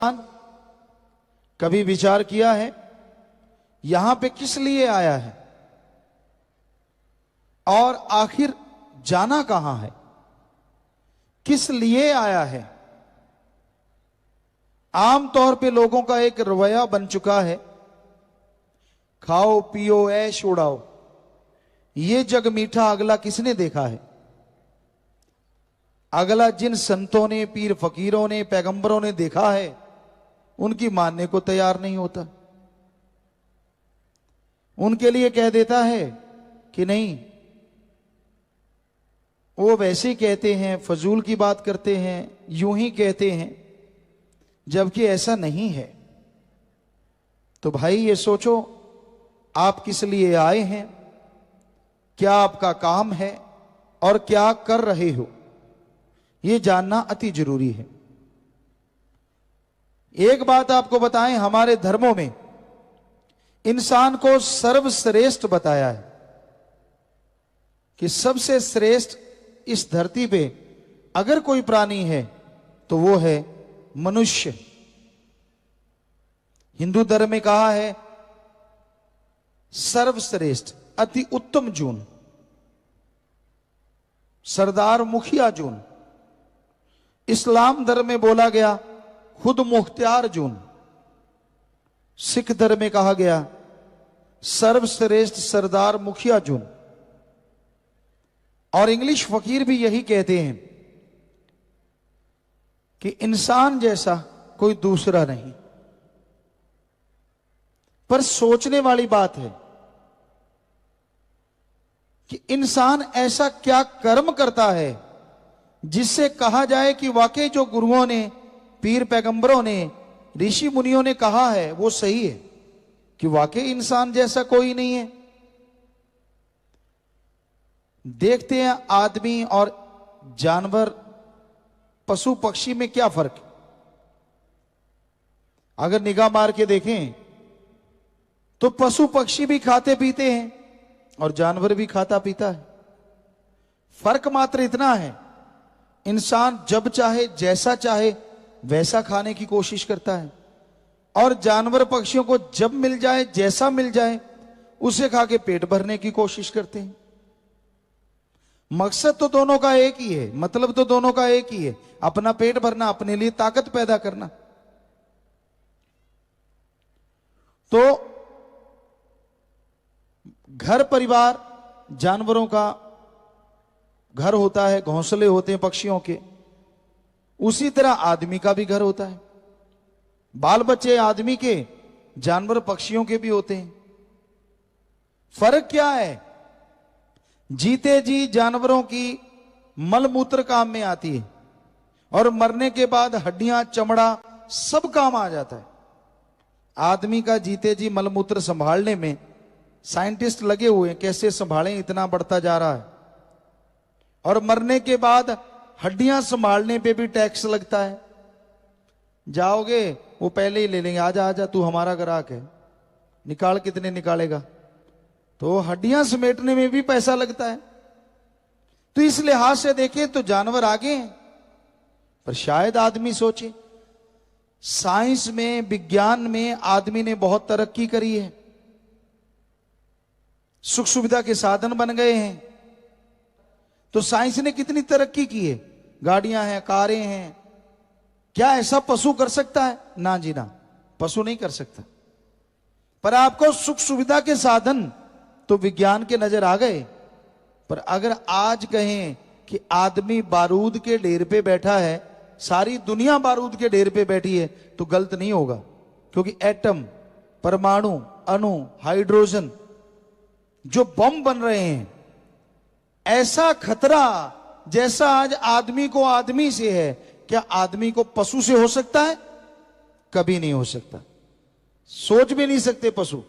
कभी विचार किया है यहां पे किस लिए आया है और आखिर जाना कहां है, किस लिए आया है? आमतौर पे लोगों का एक रवैया बन चुका है, खाओ पियो ऐश उड़ाओ, ये जग मीठा अगला किसने देखा है। अगला जिन संतों ने, पीर फकीरों ने, पैगंबरों ने देखा है उनकी मानने को तैयार नहीं होता। उनके लिए कह देता है कि नहीं, वो वैसे ही कहते हैं, फजूल की बात करते हैं, यूं ही कहते हैं, जबकि ऐसा नहीं है। तो भाई ये सोचो, आप किस लिए आए हैं, क्या आपका काम है और क्या कर रहे हो, ये जानना अति जरूरी है। एक बात आपको बताएं, हमारे धर्मों में इंसान को सर्वश्रेष्ठ बताया है कि सबसे श्रेष्ठ इस धरती पे अगर कोई प्राणी है तो वो है मनुष्य। हिंदू धर्म में कहा है सर्वश्रेष्ठ, अति उत्तम जून, सरदार मुखिया जून। इस्लाम धर्म में बोला गया खुद मुख्तियार जून। सिख धर्म में कहा गया सर्वश्रेष्ठ सरदार मुखिया जून। और इंग्लिश फकीर भी यही कहते हैं कि इंसान जैसा कोई दूसरा नहीं। पर सोचने वाली बात है कि इंसान ऐसा क्या कर्म करता है जिससे कहा जाए कि वाकई जो गुरुओं ने, पीर पैगंबरों ने, ऋषि मुनियों ने कहा है वो सही है, कि वाकई इंसान जैसा कोई नहीं है। देखते हैं आदमी और जानवर, पशु पक्षी में क्या फर्क है। अगर निगाह मार के देखें तो पशु पक्षी भी खाते पीते हैं और जानवर भी खाता पीता है। फर्क मात्र इतना है, इंसान जब चाहे, जैसा चाहे वैसा खाने की कोशिश करता है, और जानवर पक्षियों को जब मिल जाए, जैसा मिल जाए उसे खा के पेट भरने की कोशिश करते हैं। मकसद तो दोनों का एक ही है, मतलब तो दोनों का एक ही है, अपना पेट भरना, अपने लिए ताकत पैदा करना। तो घर परिवार जानवरों का घर होता है, घोंसले होते हैं पक्षियों के, उसी तरह आदमी का भी घर होता है। बाल बच्चे आदमी के, जानवर पक्षियों के भी होते हैं। फर्क क्या है? जीते जी जानवरों की मलमूत्र काम में आती है और मरने के बाद हड्डियां, चमड़ा सब काम आ जाता है। आदमी का जीते जी मलमूत्र संभालने में साइंटिस्ट लगे हुए हैं, कैसे संभालें, इतना बढ़ता जा रहा है। और मरने के बाद हड्डियां संभालने पे भी टैक्स लगता है। जाओगे वो पहले ही ले लेंगे, आजा आजा तू हमारा ग्राहक है, निकाल, कितने निकालेगा। तो हड्डियां समेटने में भी पैसा लगता है। तो इस लिहाज से देखें तो जानवर आगे हैं। पर शायद आदमी सोचे, साइंस में, विज्ञान में आदमी ने बहुत तरक्की करी है, सुख सुविधा के साधन बन गए हैं। तो साइंस ने कितनी तरक्की की है, गाड़ियां हैं, कारें हैं, क्या ऐसा पशु कर सकता है? ना जी ना, पशु नहीं कर सकता। पर आपको सुख सुविधा के साधन तो विज्ञान के नजर आ गए। पर अगर आज कहें कि आदमी बारूद के ढेर पे बैठा है, सारी दुनिया बारूद के ढेर पे बैठी है, तो गलत नहीं होगा। क्योंकि एटम, परमाणु, अणु, हाइड्रोजन जो बम बन रहे हैं, ऐसा खतरा जैसा आज आदमी को आदमी से है, क्या आदमी को पशु से हो सकता है? कभी नहीं हो सकता। सोच भी नहीं सकते पशु।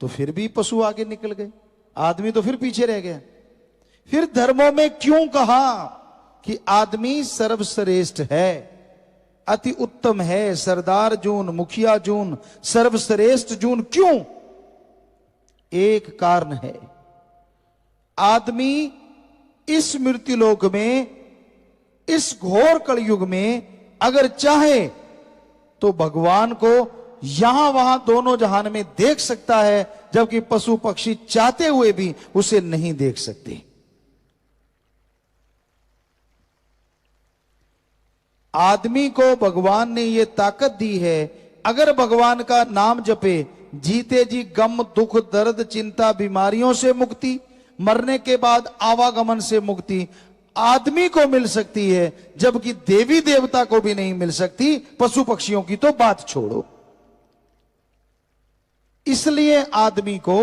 तो फिर भी पशु आगे निकल गए, आदमी तो फिर पीछे रह गया। फिर धर्मों में क्यों कहा कि आदमी सर्वश्रेष्ठ है, अति उत्तम है, सरदार जून, मुखिया जून, सर्वश्रेष्ठ जून? क्यों? एक कारण है, आदमी इस मृत्युलोक में, इस घोर कलयुग में अगर चाहे तो भगवान को यहां वहां दोनों जहान में देख सकता है, जबकि पशु पक्षी चाहते हुए भी उसे नहीं देख सकते। आदमी को भगवान ने यह ताकत दी है, अगर भगवान का नाम जपे, जीते जी गम दुख दर्द चिंता बीमारियों से मुक्ति, मरने के बाद आवागमन से मुक्ति आदमी को मिल सकती है, जबकि देवी देवता को भी नहीं मिल सकती, पशु पक्षियों की तो बात छोड़ो। इसलिए आदमी को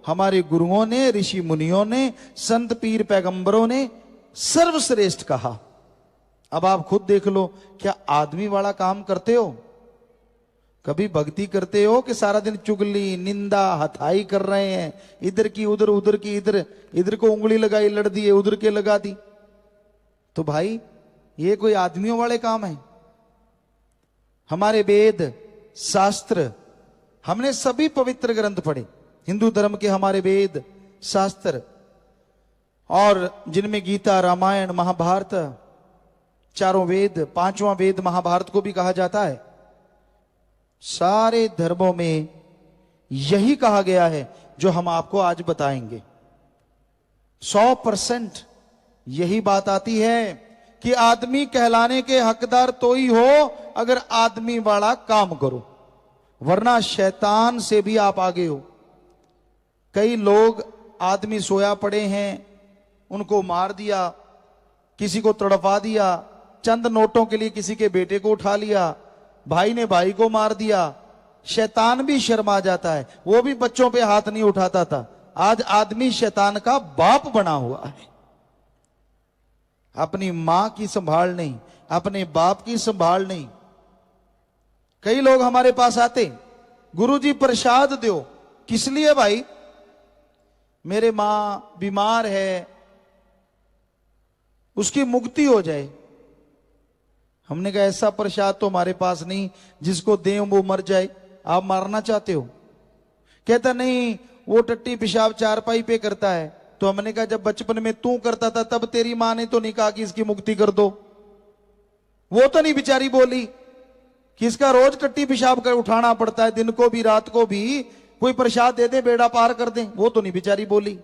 हमारे गुरुओं ने, ऋषि मुनियों ने, संत पीर पैगंबरों ने सर्वश्रेष्ठ कहा। अब आप खुद देख लो, क्या आदमी वाला काम करते हो? कभी भक्ति करते हो कि सारा दिन चुगली निंदा हथाई कर रहे हैं, इधर की उधर, उधर की इधर, इधर को उंगली लगाई लड़ दी, उधर के लगा दी? तो भाई ये कोई आदमियों वाले काम है? हमारे वेद शास्त्र, हमने सभी पवित्र ग्रंथ पढ़े, हिंदू धर्म के हमारे वेद शास्त्र, और जिनमें गीता रामायण महाभारत, चारों वेद, पांचवा वेद महाभारत को भी कहा जाता है, सारे धर्मों में यही कहा गया है जो हम आपको आज बताएंगे। 100% यही बात आती है कि आदमी कहलाने के हकदार तो ही हो अगर आदमी वाला काम करो, वरना शैतान से भी आप आगे हो। कई लोग आदमी सोया पड़े हैं, उनको मार दिया, किसी को तड़पा दिया, चंद नोटों के लिए किसी के बेटे को उठा लिया, भाई ने भाई को मार दिया। शैतान भी शर्मा जाता है, वो भी बच्चों पे हाथ नहीं उठाता था, आज आदमी शैतान का बाप बना हुआ है। अपनी मां की संभाल नहीं, अपने बाप की संभाल नहीं। कई लोग हमारे पास आते, गुरुजी प्रसाद दो। किस लिए भाई? मेरे मां बीमार है, उसकी मुक्ति हो जाए। हमने कहा ऐसा प्रसाद तो हमारे पास नहीं, जिसको दें वो मर जाए। आप मारना चाहते हो? कहता नहीं, वो टट्टी पेशाब चारपाई पे करता है। तो हमने कहा जब बचपन में तू करता था तब तेरी मां ने तो नहीं कहा कि इसकी मुक्ति कर दो? वो तो नहीं बेचारी बोली कि इसका रोज टट्टी पेशाब कर उठाना पड़ता है, दिन को भी रात को भी, कोई प्रसाद दे दे बेड़ा पार कर दे? वो तो नहीं बेचारी बोली।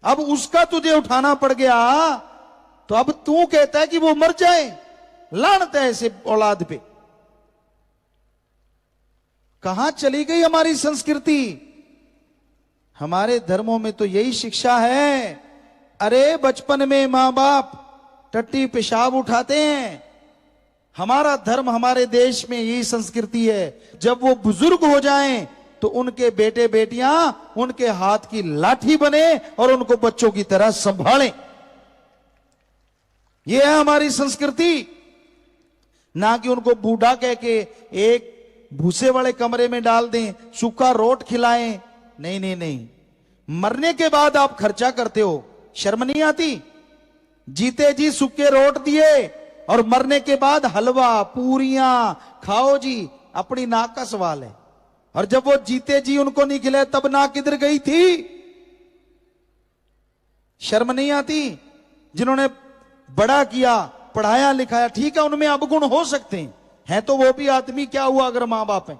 अब उसका तुझे उठाना पड़ गया, तो अब तू कहता है कि वो मर जाए। लानत है ऐसे औलाद पे। कहां चली गई हमारी संस्कृति? हमारे धर्मों में तो यही शिक्षा है। अरे बचपन में मां बाप टट्टी पेशाब उठाते हैं। हमारा धर्म, हमारे देश में यही संस्कृति है। जब वो बुजुर्ग हो जाएं तो उनके बेटे बेटियां उनके हाथ की लाठी बने और उनको बच्चों की तरह संभालें। यह है हमारी संस्कृति। ना कि उनको बूढ़ा कह के एक भूसे वाले कमरे में डाल दें, सूखा रोट खिलाएं। नहीं नहीं नहीं, मरने के बाद आप खर्चा करते हो, शर्म नहीं आती? जीते जी सूखे रोट दिए और मरने के बाद हलवा पूरियां खाओ जी, अपनी नाक का सवाल है। और जब वो जीते जी उनको नहीं खिलाए तब नाक किधर गई थी? शर्म नहीं आती? जिन्होंने बड़ा किया, पढ़ाया लिखाया, ठीक है उनमें अवगुण हो सकते हैं, तो वो भी आदमी, क्या हुआ अगर मां बाप है?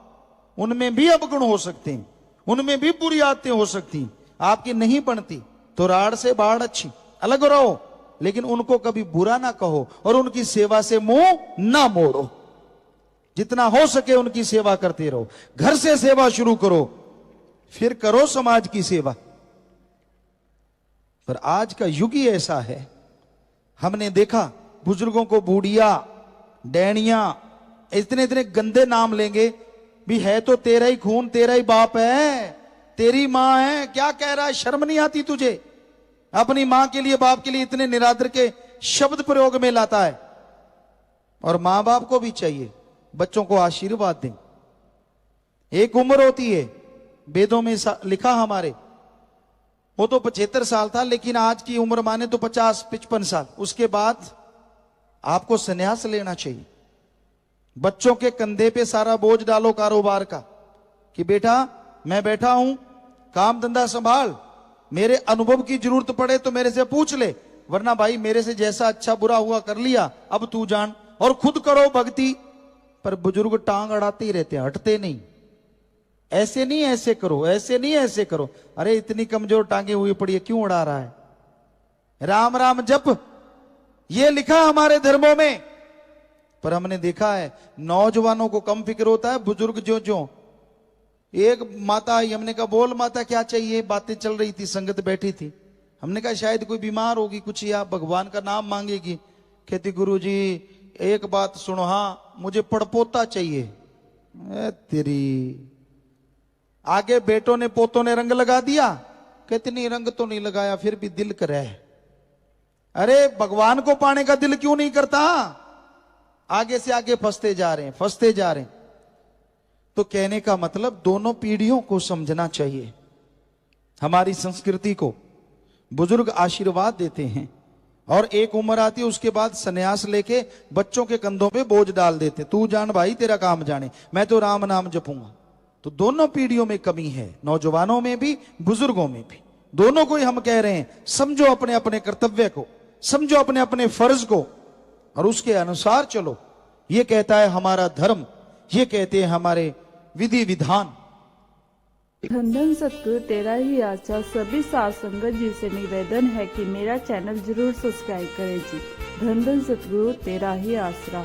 उनमें भी अवगुण हो सकते हैं, उनमें भी बुरी आदतें हो सकती। आपकी नहीं बनती तो राड़ से बाढ़ अच्छी, अलग रहो, लेकिन उनको कभी बुरा ना कहो और उनकी सेवा से मुंह ना मोड़ो। जितना हो सके उनकी सेवा करते रहो। घर से सेवा शुरू करो, फिर करो समाज की सेवा। पर आज का युग ही ऐसा है। हमने देखा बुजुर्गों को बूढ़िया, डैनिया, इतने इतने गंदे नाम लेंगे भी। है तो तेरा ही खून, तेरा ही बाप है, तेरी मां है, क्या कह रहा है? शर्म नहीं आती तुझे? अपनी मां के लिए, बाप के लिए इतने निरादर के शब्द प्रयोग में लाता है। और मां बाप को भी चाहिए बच्चों को आशीर्वाद दें। एक उम्र होती है, वेदों में लिखा हमारे, वो तो 75 साल था, लेकिन आज की उम्र माने तो 50-55 साल। उसके बाद आपको संन्यास लेना चाहिए। बच्चों के कंधे पे सारा बोझ डालो कारोबार का, कि बेटा मैं बैठा हूं, काम धंधा संभाल, मेरे अनुभव की जरूरत पड़े तो मेरे से पूछ ले, वरना भाई मेरे से जैसा अच्छा बुरा हुआ कर लिया, अब तू जान। और खुद करो भक्ति, पर बुजुर्ग टांग अड़ाते ही रहते हैं, हटते नहीं। ऐसे नहीं ऐसे करो, ऐसे नहीं ऐसे करो। अरे इतनी कमजोर टांगे हुई पड़ी है, क्यों उड़ा रहा है? राम राम जप, ये लिखा हमारे धर्मों में। पर हमने देखा है नौजवानों को कम फिक्र होता है, बुजुर्ग जो जो। एक माता आई, हमने कहा बोल माता क्या चाहिए? बातें चल रही थी, संगत बैठी थी। हमने कहा शायद कोई बीमार होगी कुछ, या भगवान का नाम मांगेगी। कहती गुरुजी एक बात सुनो, हाँ मुझे पड़पोता चाहिए। तेरी आगे बेटों ने पोतों ने रंग लगा दिया। कहती नहीं रंग तो नहीं लगाया, फिर भी दिल करे। अरे भगवान को पाने का दिल क्यों नहीं करता? आगे से आगे फंसते जा रहे हैं, फंसते जा रहे हैं। तो कहने का मतलब दोनों पीढ़ियों को समझना चाहिए। हमारी संस्कृति को बुजुर्ग आशीर्वाद देते हैं, और एक उम्र आती है उसके बाद सन्यास लेके बच्चों के कंधों पे बोझ डाल देते, तू जान भाई तेरा काम जाने, मैं तो राम नाम जपूंगा। तो दोनों पीढ़ियों में कमी है, नौजवानों में भी बुजुर्गों में भी। दोनों को ही हम कह रहे हैं समझो अपने अपने कर्तव्य को, समझो अपने अपने फर्ज को, और उसके अनुसार चलो। ये कहता है हमारा धर्म, ये कहते हैं हमारे विधि विधान। धन धन सतगुरु तेरा ही आशा। सभी साथ संगत जी से निवेदन है कि मेरा चैनल जरूर सब्सक्राइब करें जी। धन धन सतगुरु तेरा ही आसरा।